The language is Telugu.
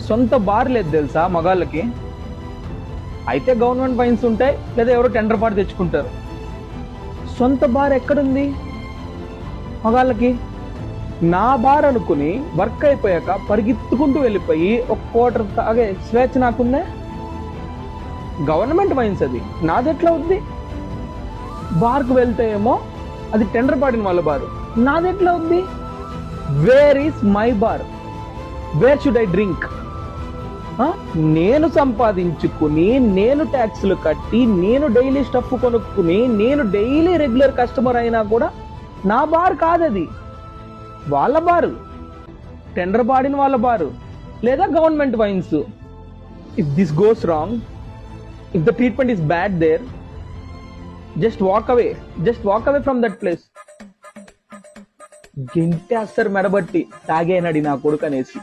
సొంత బార్ లేదు తెలుసా మగాళ్ళకి. అయితే గవర్నమెంట్ వైన్స్ ఉంటాయి, లేదా ఎవరో టెండర్ పాటు తెచ్చుకుంటారు. సొంత బార్ ఎక్కడుంది మగాళ్ళకి? నా బార్ అనుకుని వర్క్ అయిపోయాక పరిగెత్తుకుంటూ వెళ్ళిపోయి ఒక క్వార్టర్ తాగే స్వేచ్ఛ నాకుందే. గవర్నమెంట్ వైన్స్ అది, నాది ఎట్లా అవుద్ది? బార్కు వెళ్తే ఏమో అది టెండర్ పాడిన వాళ్ళ బారు, నాది ఎట్లా అవుద్ది? Where is my bar? Wear should I drink? నేను సంపాదించుకుని, నేను ట్యాక్సులు కట్టి, నేను డైలీ స్టఫ్ కొనుక్కుని, నేను డైలీ రెగ్యులర్ కస్టమర్ అయినా కూడా నా బార్ కాదది, వాళ్ళ బారు, టెండర్ పాడిన వాళ్ళ బారు, లేదా government wines. If this goes wrong, if the treatment is bad there, just walk away from that place. గెంటేస్తారు మెడబట్టి తాగేనడి నా కొడుకు అనేసి.